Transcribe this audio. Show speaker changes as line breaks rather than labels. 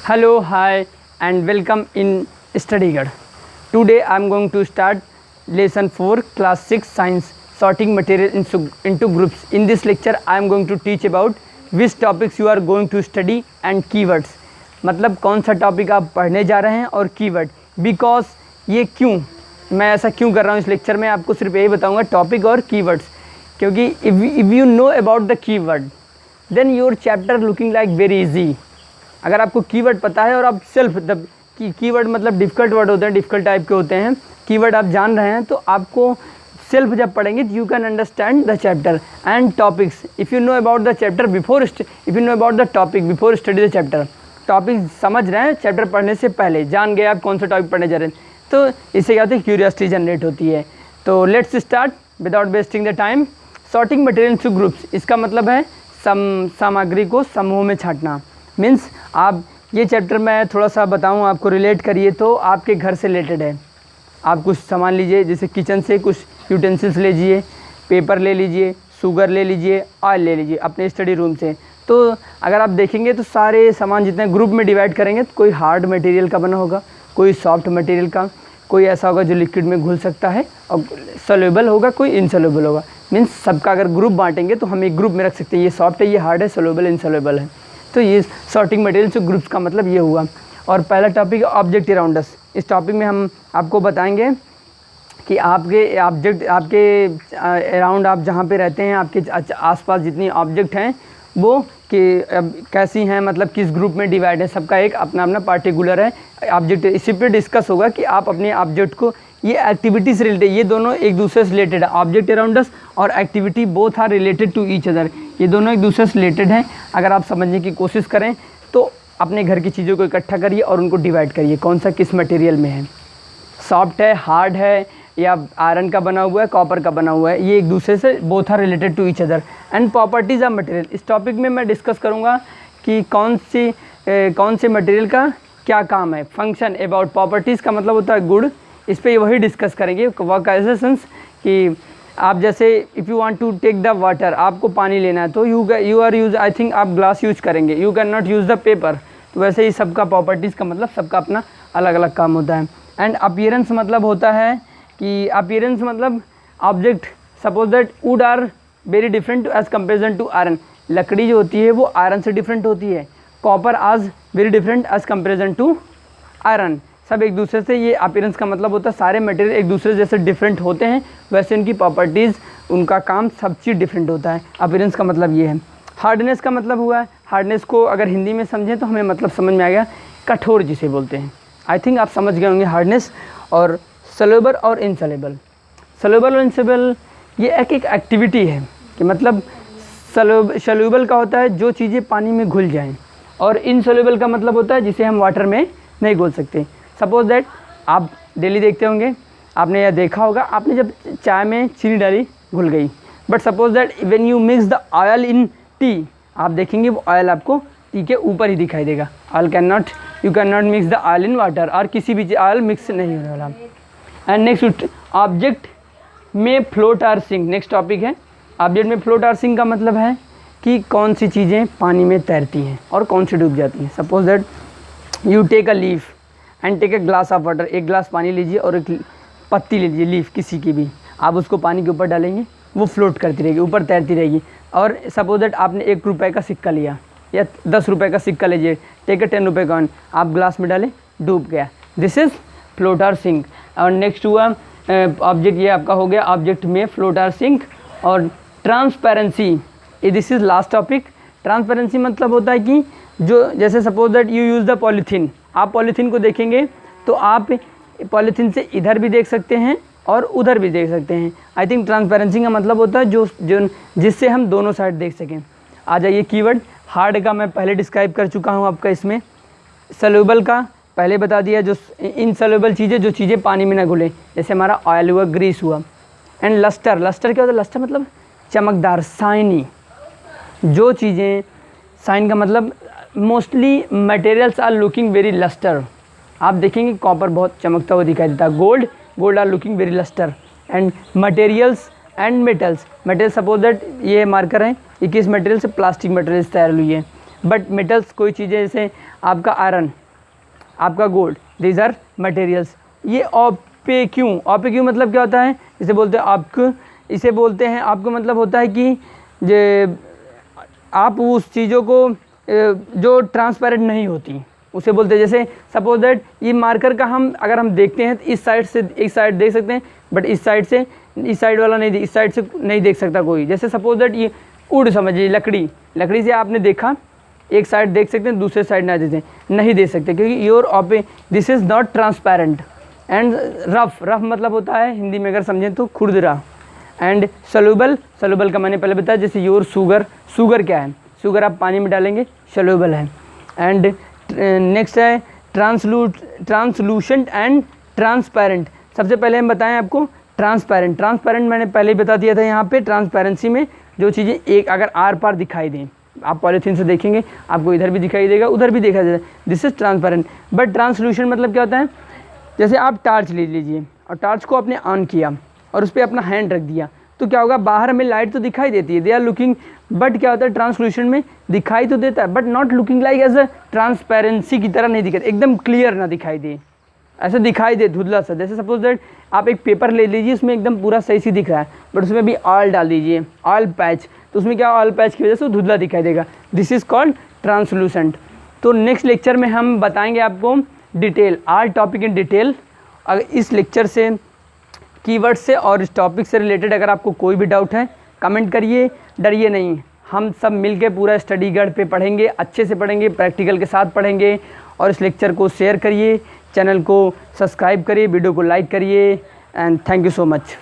Hello, hi, and welcome in StudyGuide. Today I am going to start lesson 4, class 6 science, sorting material into groups. In this lecture I am going to teach about which topics you are going to study and keywords. मतलब कौन सा topic आप पढ़ने जा रहे हैं और keyword. Because ये क्यों मैं ऐसा क्यों कर रहा हूँ इस लेक्चर में, आपको सिर्फ यही बताऊँगा टॉपिक और कीवर्ड्स. क्योंकि if you know about the keyword then your chapter looking like very easy. अगर आपको कीवर्ड पता है और आप सेल्फ द कीवर्ड मतलब डिफ़िकल्ट वर्ड होते हैं, डिफ़िकल्ट टाइप के होते हैं, कीवर्ड आप जान रहे हैं तो आपको सेल्फ जब पढ़ेंगे you can understand the chapter and topics. If you know about the chapter if you know about the topic before study the chapter, topic समझ रहे हैं चैप्टर पढ़ने से पहले, जान गए आप कौन सा टॉपिक पढ़ने जा रहे हैं, तो इससे क्या होता है क्यूरियोसिटी जनरेट होती है. तो let's start without wasting the time. Sorting material into groups, इसका मतलब है सामग्री को समूह में छांटना. मीन्स आप ये चैप्टर मैं थोड़ा सा बताऊँ आपको, रिलेट करिए तो आपके घर से रिलेटेड है. आप कुछ सामान लीजिए, जैसे किचन से कुछ यूटेंसिल्स ले लीजिए, पेपर ले लीजिए, शुगर ले लीजिए, ऑयल ले लीजिए अपने स्टडी रूम से. तो अगर आप देखेंगे तो सारे सामान जितने ग्रुप में डिवाइड करेंगे तो कोई हार्ड मटेरियल का बना होगा, कोई सॉफ्ट मटेरियल का, कोई ऐसा होगा जो लिक्विड में घुल सकता है और सोल्यूबल होगा, कोई इनसोल्यूबल होगा. मीन्स सबका अगर ग्रुप बांटेंगे तो हम एक ग्रुप में रख सकते हैं, ये सॉफ्ट है, ये हार्ड है, सोल्यूबल इनसोल्यूबल है. तो ये सॉर्टिंग मटेरियल से ग्रुप्स का मतलब ये हुआ. और पहला टॉपिक ऑब्जेक्ट अराउंड अस. इस टॉपिक में हम आपको बताएंगे कि आपके ऑब्जेक्ट आपके अराउंड आप जहाँ पे रहते हैं, आपके आसपास जितनी ऑब्जेक्ट हैं वो कि कैसी हैं, मतलब किस ग्रुप में डिवाइड है, सबका एक अपना अपना पार्टिकुलर है ऑब्जेक्ट. इसी पे डिस्कस होगा कि आप अपने ऑब्जेक्ट को, ये एक्टिविटी से रिलेटेड, ये दोनों एक दूसरे से रिलेटेड है. ऑब्जेक्ट अराउंड अस और activity both are related to each other, ये दोनों एक दूसरे से रिलेटेड हैं. अगर आप समझने की कोशिश करें तो अपने घर की चीज़ों को इकट्ठा करिए और उनको डिवाइड करिए, कौन सा किस मटेरियल में है, सॉफ्ट है, हार्ड है, या आयरन का बना हुआ है, कॉपर का बना हुआ है, ये एक दूसरे से both are related to each other. And properties of material, इस टॉपिक में मैं डिस्कस करूँगा कि कौन से मटेरियल का क्या काम है. फंक्शन अबाउट प्रॉपर्टीज़ का मतलब होता है गुड, इस पर वही डिस्कस करेंगे. वर्क एज सेंस कि आप जैसे if you want to take the water, आपको पानी लेना है तो you are use, I think आप ग्लास यूज करेंगे, you can not use the paper. तो वैसे ही सबका प्रॉपर्टीज़ का मतलब सबका अपना अलग अलग काम होता है. एंड अपीयरेंस मतलब होता है कि अपीयरेंस मतलब object, suppose that wood are very different as comparison to iron. लकड़ी जो होती है वो आयरन से डिफरेंट होती है, copper as very different as comparison to iron. सब एक दूसरे से, ये अपीयरेंस का मतलब होता है सारे मटेरियल एक दूसरे जैसे डिफरेंट होते हैं, वैसे उनकी प्रॉपर्टीज़, उनका काम, सब चीज़ डिफरेंट होता है. अपीयरेंस का मतलब ये है. हार्डनेस का मतलब हुआ है, हार्डनेस को अगर हिंदी में समझें तो हमें मतलब समझ में आ गया, कठोर जिसे बोलते हैं. आई थिंक आप समझ गए होंगे हार्डनेस. और सोल्यूबल और इनसोल्यूबल, सोल्यूबल और इनसोल्यूबल ये एक एक्टिविटी है कि मतलब सोल्यूबल का होता है जो चीज़ें पानी में घुल जाएं, और इनसोल्यूबल का मतलब होता है जिसे हम वाटर में नहीं घुल सकते. सपोज दैट आप डेली देखते होंगे, आपने यह देखा होगा, आपने जब चाय में चीनी डाली घुल गई, but suppose that when you mix the oil in T, आप देखेंगे वो ऑयल आपको टी के ऊपर ही दिखाई देगा. You can not mix the oil in water, और किसी भी ऑयल मिक्स नहीं होने वाला. एंड नेक्स्ट ऑब्जेक्ट में float or sink. Next topic है ऑब्जेक्ट में फ्लोट आर सिंक का मतलब है कि कौन सी चीज़ें पानी में तैरती हैं और कौन सी डूब जाती हैं. Suppose that you take a leaf and take a glass of water, एक ग्लास पानी लीजिए और एक पत्ती लीजिए, लीफ किसी की भी, आप उसको पानी के ऊपर डालेंगे, वो फ्लोट करती रहेगी, ऊपर तैरती रहेगी. और सपोज दैट आपने 1 रुपये का सिक्का लिया या 10 रुपये का सिक्का लीजिए, टेक अ 10 रुपये कॉइन, आप ग्लास में डालें, डूब गया. This is float or sink. और नेक्स्ट हुआ ऑब्जेक्ट, ये आपका हो गया ऑब्जेक्ट में फ्लोट आर सिंक. और transparency, this is last topic. Transparency मतलब होता है कि जो जैसे suppose that you use the polythene, आप पॉलीथीन को देखेंगे तो आप पॉलीथीन से इधर भी देख सकते हैं और उधर भी देख सकते हैं. आई थिंक ट्रांसपेरेंसी का मतलब होता है जो जिससे हम दोनों साइड देख सकें. आ जाइए कीवर्ड. हार्ड का मैं पहले डिस्क्राइब कर चुका हूँ आपका, इसमें सोल्यूबल का पहले बता दिया, जो इनसोल्यूबल चीज़ें, जो चीज़ें पानी में ना घुले, जैसे हमारा ऑयल हुआ, ग्रीस हुआ. एंड लस्टर, लस्टर क्या होता है, लस्टर मतलब चमकदार, शाइनी. जो चीज़ें, शाइन का मतलब mostly materials are looking very lustre. आप देखेंगे कॉपर बहुत चमकता हुआ दिखाई देता है, gold are looking very lustre. And materials and metals, material suppose that ये मार्कर है, ये किस मटेरियल से, प्लास्टिक मटेरियल से तैयार हुई है. बट मेटल्स कोई चीज़ें जैसे आपका आयरन, आपका गोल्ड, दीज आर मटेरियल्स। ये ऑपेक्यू मतलब क्या होता है, इसे बोलते हैं आपको, इसे बोलते हैं आपको मतलब होता है कि जे आप उस चीज़ों को जो ट्रांसपेरेंट नहीं होती उसे बोलते हैं। जैसे सपोज दैट ये मार्कर का अगर हम देखते हैं तो इस साइड से एक साइड देख सकते हैं, बट इस साइड वाला नहीं, इस साइड से नहीं देख सकता कोई। जैसे सपोज दैट ये वुड समझिए, लकड़ी से आपने देखा, एक साइड देख सकते हैं, दूसरे साइड नहीं देख सकते, क्योंकि this is not transparent. And rough मतलब होता है हिंदी में अगर समझें तो खुरदरा। एंड सलूबल का मैंने पहले बताया, जैसे योर शुगर क्या है, शुगर आप पानी में डालेंगे, सलूबल है। एंड नेक्स्ट है ट्रांसलूसेंट एंड ट्रांसपेरेंट। सबसे पहले हम बताएं आपको ट्रांसपेरेंट मैंने पहले ही बता दिया था। यहाँ पे ट्रांसपेरेंसी में जो चीज़ें एक अगर आर पार दिखाई दें, आप पॉलीथीन से देखेंगे आपको इधर भी दिखाई देगा, उधर भी देखा जाएगा, this is transparent. But translucent मतलब क्या होता है, जैसे आप टार्च ले लीजिए और टार्च को आपने ऑन किया और उस पर अपना हैंड रख दिया, तो क्या होगा, बाहर हमें लाइट तो दिखाई देती है, दे आर लुकिंग, बट क्या होता है ट्रांसलूसेंट में दिखाई तो देता है but not looking like as a transparency की तरह नहीं दिखाई, एकदम क्लियर ना दिखाई दे, ऐसा दिखाई दे धुंधला सा। जैसे सपोज दैट आप एक पेपर ले लीजिए, उसमें एकदम पूरा सही सी दिख रहा है, बट उसमें भी ऑयल डाल दीजिए, ऑयल पैच, तो उसमें क्या ऑयल पैच की वजह से वो धुंधला दिखाई देगा, दिस इज़ कॉल्ड ट्रांसलूसेंट। तो नेक्स्ट लेक्चर में हम बताएंगे आपको detail, all topic in detail. अगर इस लेक्चर से, कीवर्ड से और इस टॉपिक से रिलेटेड अगर आपको कोई भी डाउट है कमेंट करिए, डरिए नहीं, हम सब मिलके पूरा स्टडी गाइड पे पढ़ेंगे, अच्छे से पढ़ेंगे, प्रैक्टिकल के साथ पढ़ेंगे। और इस लेक्चर को शेयर करिए, चैनल को सब्सक्राइब करिए, वीडियो को लाइक करिए, and thank you so much.